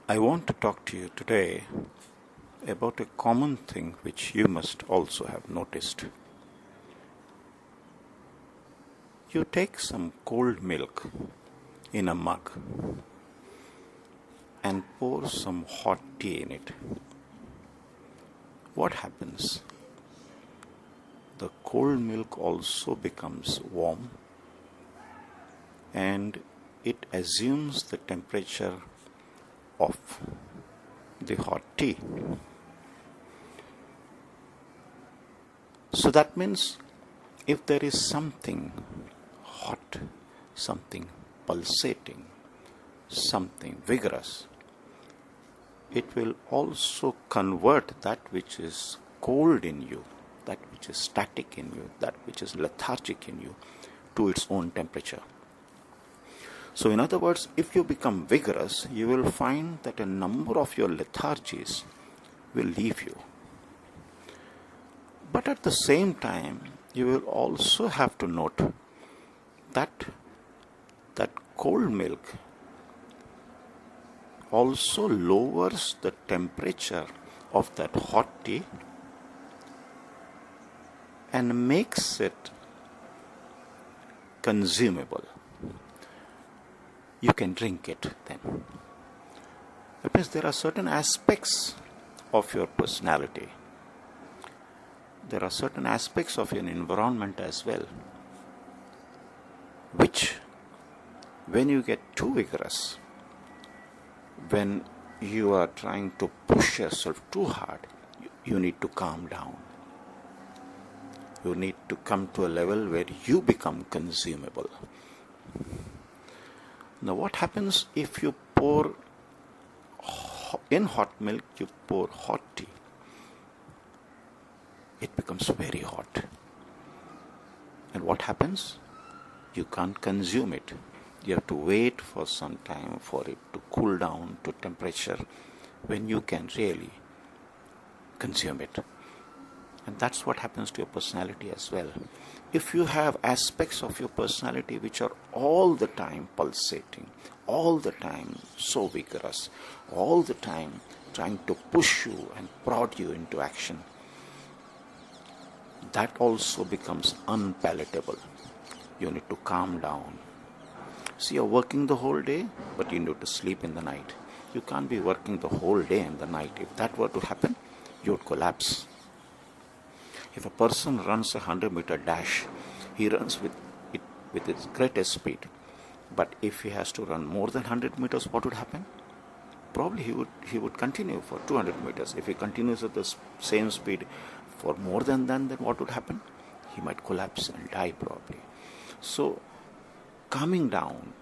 I want to talk to you today about a common thing which you must also have noticed. You take some cold milk in a mug and pour some hot tea in it. What happens? The cold milk also becomes warm and it assumes the temperature of the hot tea. So that means if there is something hot, something pulsating, something vigorous, it will also convert that which is cold in you, that which is static in you, that which is lethargic in you, to its own temperature. So in other words, if you become vigorous, you will find that a number of your lethargies will leave you. But at the same time, you will also have to note that cold milk also lowers the temperature of that hot tea and makes it consumable. You can drink it then. That means there are certain aspects of your personality. There are certain aspects of your environment as well, which when you get too vigorous, when you are trying to push yourself too hard, you need to calm down. You need to come to a level where you become consumable. Now what happens if you pour in hot milk, you pour hot tea? It becomes very hot. And what happens? You can't consume it. You have to wait for some time for it to cool down to temperature when you can really consume it. And that's what happens to your personality as well. If you have aspects of your personality which are all the time pulsating, all the time so vigorous, all the time trying to push you and prod you into action, that also becomes unpalatable. You need to calm down. See, you're working the whole day, but you need to sleep in the night. You can't be working the whole day and the night. If that were to happen, you would collapse. If a person runs a 100-meter dash, he runs with his greatest speed. But if he has to run more than 100 meters, what would happen? Probably he would continue for 200 meters. If he continues at the same speed for more than that, then what would happen? He might collapse and die probably. So, calming down,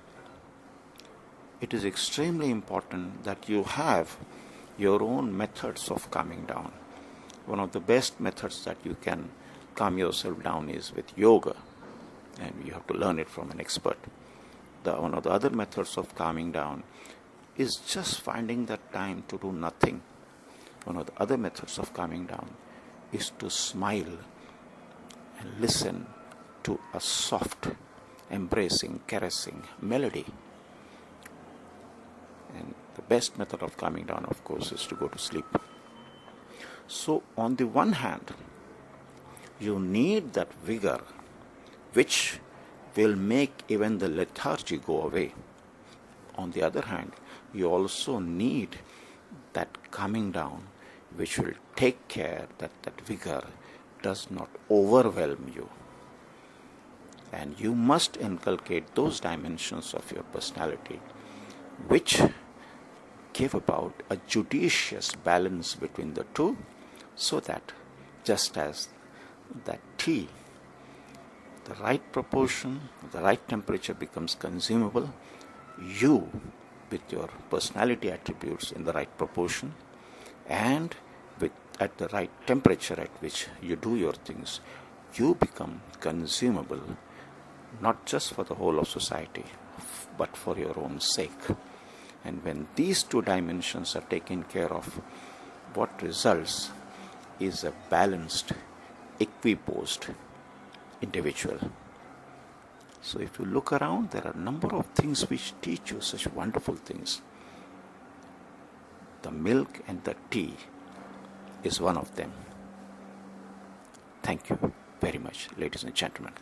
it is extremely important that you have your own methods of calming down. One of the best methods that you can calm yourself down is with yoga, and you have to learn it from an expert. One of the other methods of calming down is just finding that time to do nothing. One of the other methods of calming down is to smile and listen to a soft, embracing, caressing melody. And the best method of calming down, of course, is to go to sleep. So, on the one hand, you need that vigor which will make even the lethargy go away. On the other hand, you also need that calming down which will take care that vigor does not overwhelm you. And you must inculcate those dimensions of your personality which give about a judicious balance between the two, so that just as that tea, the right proportion, the right temperature becomes consumable, you, with your personality attributes in the right proportion and at the right temperature at which you do your things, you become consumable, not just for the whole of society, but for your own sake. And when these two dimensions are taken care of, what results is a balanced, equiposed individual. So if you look around, there are a number of things which teach you such wonderful things. The milk and the tea is one of them. Thank you very much, ladies and gentlemen.